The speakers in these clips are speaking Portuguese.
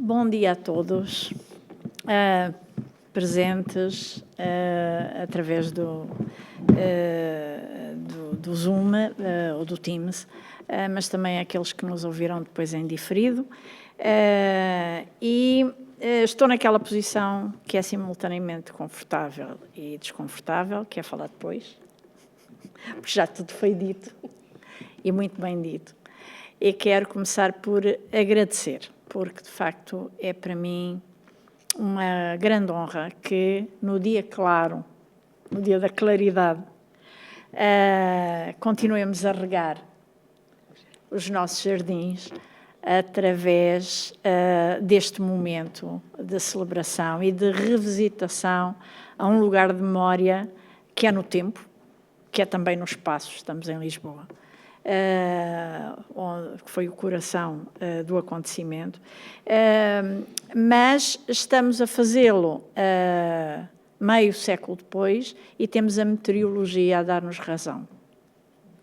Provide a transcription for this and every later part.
Bom dia a todos, presentes através do Zoom ou do Teams, mas também aqueles que nos ouviram depois em diferido. Estou naquela posição que é simultaneamente confortável e desconfortável, que é falar depois, porque já tudo foi dito, e muito bem dito. E quero começar por agradecer, porque de facto é para mim uma grande honra que no dia claro, no dia da claridade, continuemos a regar os nossos jardins através deste momento de celebração e de revisitação a um lugar de memória que é no tempo, que é também no espaço. Estamos em Lisboa, que foi o coração do acontecimento, mas estamos a fazê-lo meio século depois e temos a meteorologia a dar-nos razão.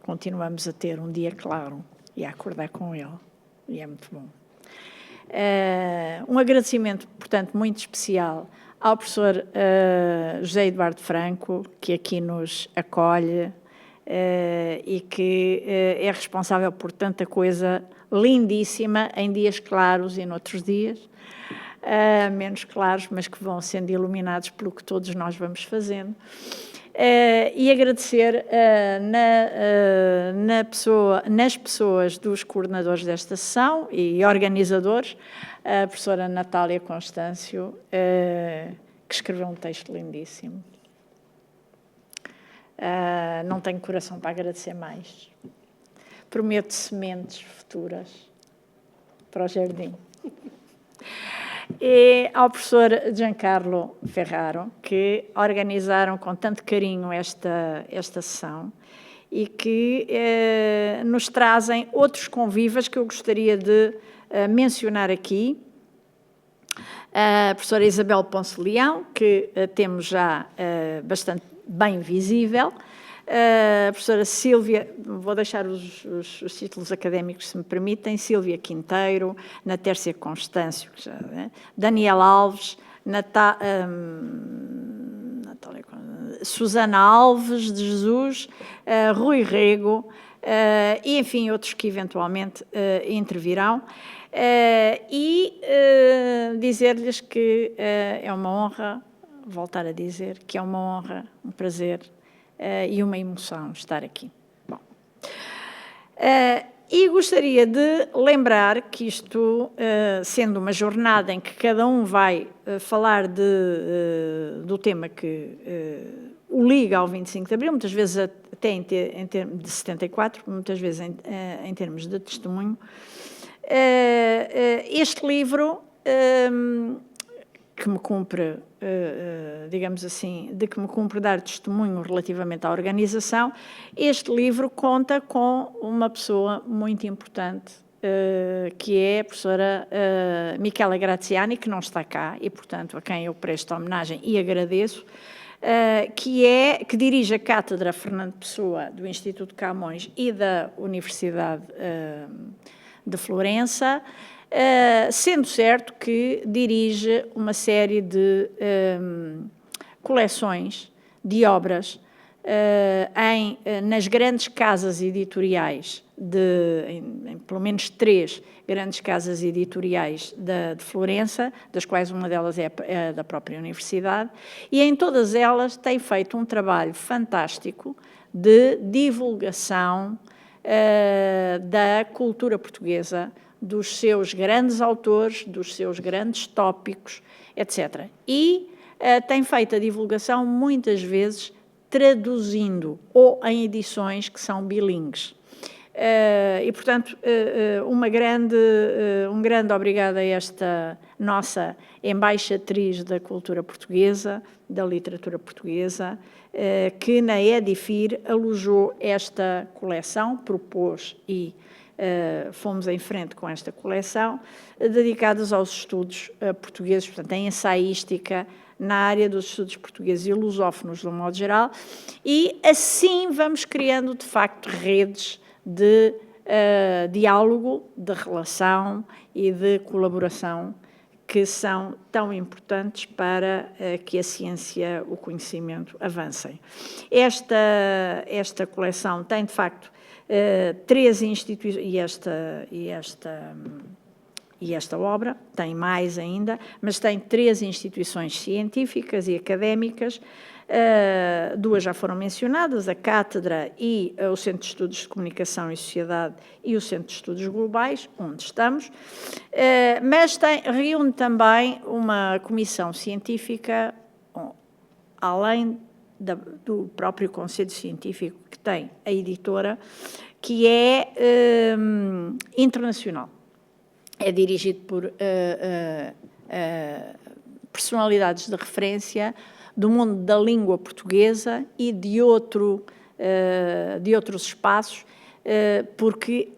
Continuamos a ter um dia claro e a acordar com ele, e é muito bom. Um agradecimento, portanto, muito especial ao professor José Eduardo Franco, que aqui nos acolhe e que é responsável por tanta coisa lindíssima em dias claros e noutros dias menos claros, mas que vão sendo iluminados pelo que todos nós vamos fazendo. E agradecer nas pessoas dos coordenadores desta sessão e organizadores, a professora Natália Constâncio, que escreveu um texto lindíssimo. Não tenho coração para agradecer mais. Prometo sementes futuras para o jardim. E ao professor Giancarlo Ferraro, que organizaram com tanto carinho esta sessão e que nos trazem outros convivas que eu gostaria de mencionar aqui. A professora Isabel Ponce Leão, que temos já bastante bem visível. A professora Sílvia, vou deixar os títulos académicos, se me permitem, Sílvia Quinteiro, Natércia Constâncio, Daniela Alves, Susana Alves de Jesus, Rui Rego, e enfim, outros que eventualmente intervirão. Dizer-lhes que é uma honra, voltar a dizer, que é uma honra, um prazer e uma emoção estar aqui. Bom, e gostaria de lembrar que isto, sendo uma jornada em que cada um vai falar do tema que o liga ao 25 de Abril, muitas vezes até em termos de 74, muitas vezes em termos de testemunho, este livro que me cumpre, digamos assim, de que me cumpre dar testemunho relativamente à organização, este livro conta com uma pessoa muito importante, que é a professora Michela Graziani, que não está cá e, portanto, a quem eu presto homenagem e agradeço, que dirige a Cátedra Fernando Pessoa do Instituto Camões e da Universidade de Florença, sendo certo que dirige uma série de coleções de obras nas grandes casas editoriais, em pelo menos 3 grandes casas editoriais de Florença, das quais uma delas é da própria universidade, e em todas elas tem feito um trabalho fantástico de divulgação da cultura portuguesa, dos seus grandes autores, dos seus grandes tópicos, etc. E tem feito a divulgação muitas vezes traduzindo ou em edições que são bilíngues. E, portanto, um grande obrigado a esta nossa embaixatriz da cultura portuguesa, da literatura portuguesa, que na Edifir alojou esta coleção, propôs e fomos em frente com esta coleção, dedicadas aos estudos portugueses, portanto, em ensaística, na área dos estudos portugueses e lusófonos, de um modo geral, e assim vamos criando, de facto, redes de diálogo, de relação e de colaboração que são tão importantes para que a ciência, o conhecimento avancem. Esta coleção tem, de facto, 3 instituições, e esta obra tem mais ainda, mas tem 3 instituições científicas e académicas, 2 já foram mencionadas, a Cátedra e o Centro de Estudos de Comunicação e Sociedade e o Centro de Estudos Globais, onde estamos, mas reúne também uma comissão científica, além do próprio Conselho Científico que tem a editora, que é internacional. É dirigido por personalidades de referência do mundo da língua portuguesa e de outros espaços, porque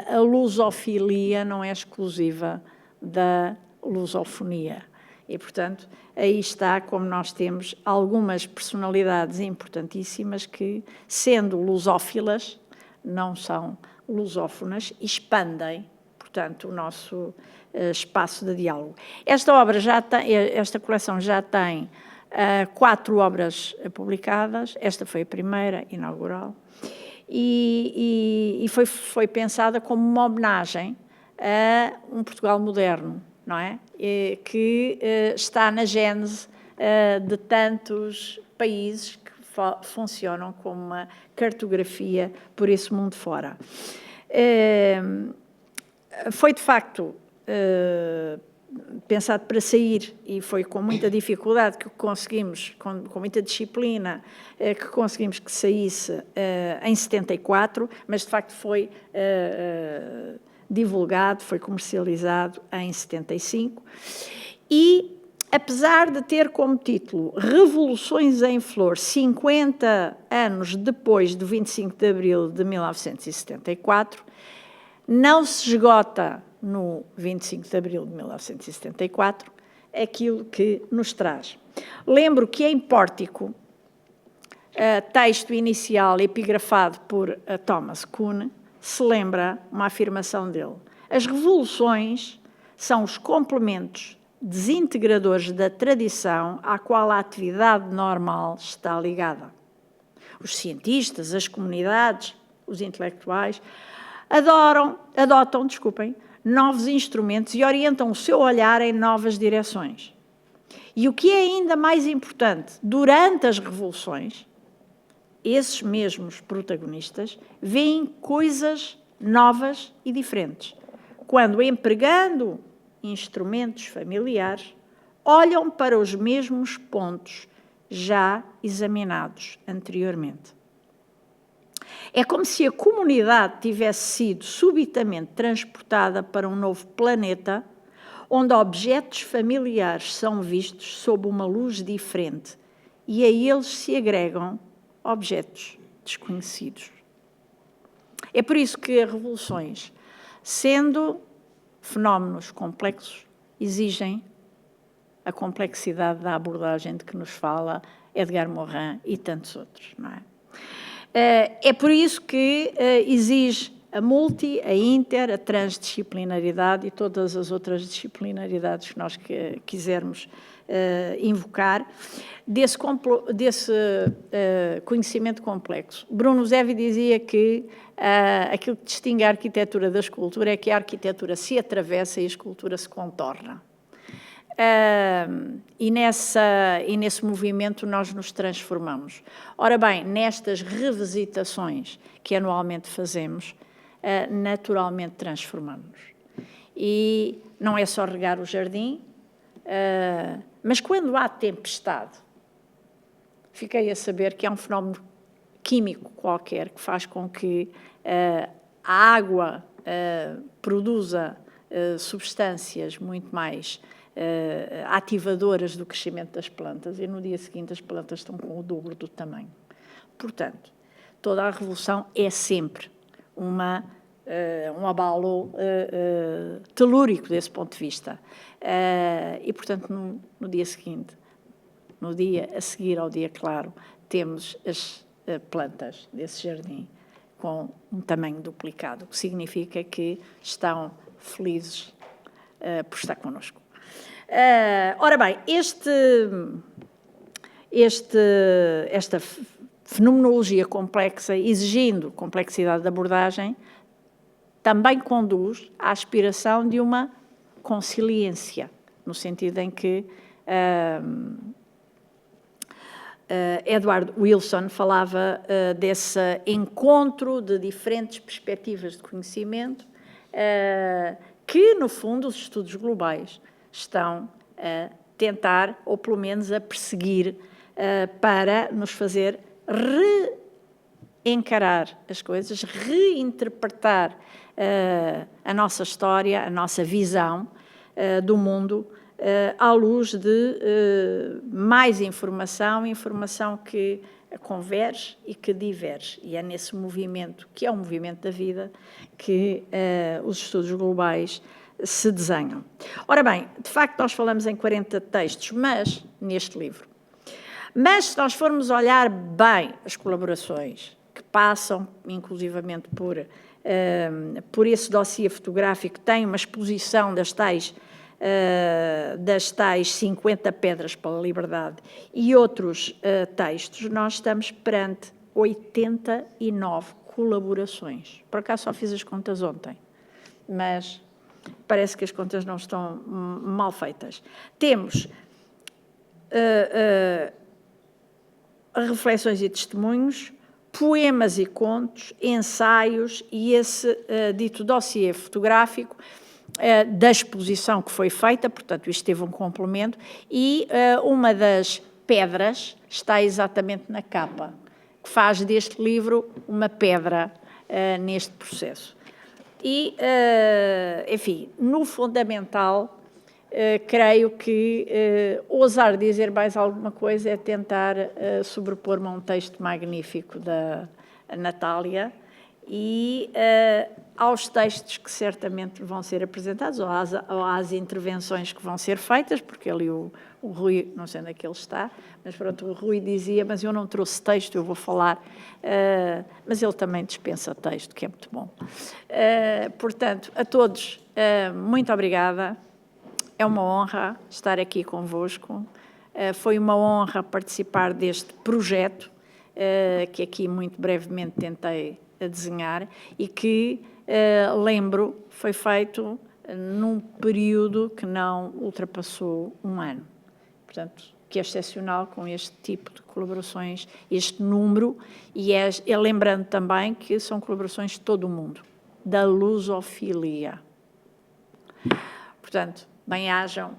a lusofilia não é exclusiva da lusofonia. E, portanto, aí está como nós temos algumas personalidades importantíssimas que, sendo lusófilas, não são lusófonas, expandem, portanto, o nosso espaço de diálogo. Esta coleção já tem 4 obras publicadas, esta foi a primeira, inaugural, e foi pensada como uma homenagem a um Portugal moderno, não é? Que está na gênese de tantos países que funcionam como uma cartografia por esse mundo fora. Foi, de facto, pensado para sair, e foi com muita dificuldade que conseguimos, com muita disciplina, que conseguimos que saísse em 74, mas de facto foi divulgado, foi comercializado em 75, e apesar de ter como título Revoluções em Flor, 50 anos depois do 25 de abril de 1974, não se esgota no 25 de abril de 1974 aquilo que nos traz. Lembro que em Pórtico, texto inicial epigrafado por Thomas Kuhn, se lembra uma afirmação dele. As revoluções são os complementos desintegradores da tradição à qual a atividade normal está ligada. Os cientistas, as comunidades, os intelectuais adotam, novos instrumentos e orientam o seu olhar em novas direções. E o que é ainda mais importante, durante as revoluções, esses mesmos protagonistas veem coisas novas e diferentes, quando, empregando instrumentos familiares, olham para os mesmos pontos já examinados anteriormente. É como se a comunidade tivesse sido subitamente transportada para um novo planeta, onde objetos familiares são vistos sob uma luz diferente e a eles se agregam objetos desconhecidos. É por isso que as revoluções, sendo fenómenos complexos, exigem a complexidade da abordagem de que nos fala Edgar Morin e tantos outros, não é? É por isso que exige a a inter, a transdisciplinaridade e todas as outras disciplinaridades que nós quisermos invocar, desse conhecimento complexo. Bruno Zevi dizia que aquilo que distingue a arquitetura da escultura é que a arquitetura se atravessa e a escultura se contorna. E nesse movimento nós nos transformamos. Ora bem, nestas revisitações que anualmente fazemos, naturalmente transformamos-nos. E não é só regar o jardim, mas quando há tempestade, fiquei a saber que há um fenómeno químico qualquer que faz com que a água produza substâncias muito mais ativadoras do crescimento das plantas, e no dia seguinte as plantas estão com o dobro do tamanho. Portanto, toda a revolução é sempre um abalo telúrico desse ponto de vista. E, portanto, no dia seguinte, no dia a seguir ao dia claro, temos as plantas desse jardim com um tamanho duplicado, o que significa que estão felizes por estar connosco. Ora bem, esta fenomenologia complexa, exigindo complexidade de abordagem, também conduz à aspiração de uma consiliência, no sentido em que Edward Wilson falava desse encontro de diferentes perspectivas de conhecimento que, no fundo, os estudos globais estão a tentar, ou pelo menos a perseguir, para nos fazer reencarar as coisas, reinterpretar a nossa história, a nossa visão do mundo, à luz de mais informação que converge e que diverge. E é nesse movimento, que é o movimento da vida, que os estudos globais se desenham. Ora bem, de facto nós falamos em 40 textos, mas neste livro. Mas se nós formos olhar bem as colaborações que passam, inclusivamente por esse dossiê fotográfico, tem uma exposição das tais 50 pedras para a liberdade e outros textos, nós estamos perante 89 colaborações. Por acaso só fiz as contas ontem, mas parece que as contas não estão mal feitas. Temos reflexões e testemunhos, poemas e contos, ensaios e esse dito dossiê fotográfico da exposição que foi feita, portanto, isto teve um complemento, e uma das pedras está exatamente na capa, que faz deste livro uma pedra neste processo. E, enfim, no fundamental, creio que ousar dizer mais alguma coisa é tentar sobrepor-me a um texto magnífico da Natália e aos textos que certamente vão ser apresentados ou às intervenções que vão ser feitas, porque ali o Rui, não sei onde é que ele está, mas pronto, o Rui dizia, mas eu não trouxe texto, eu vou falar, mas ele também dispensa texto, que é muito bom. Portanto, a todos, muito obrigada, é uma honra estar aqui convosco, foi uma honra participar deste projeto, que aqui muito brevemente tentei desenhar e que, lembro, foi feito num período que não ultrapassou um ano. Portanto, que é excepcional com este tipo de colaborações, este número, e lembrando também que são colaborações de todo o mundo, da lusofilia. Portanto, bem-ajam.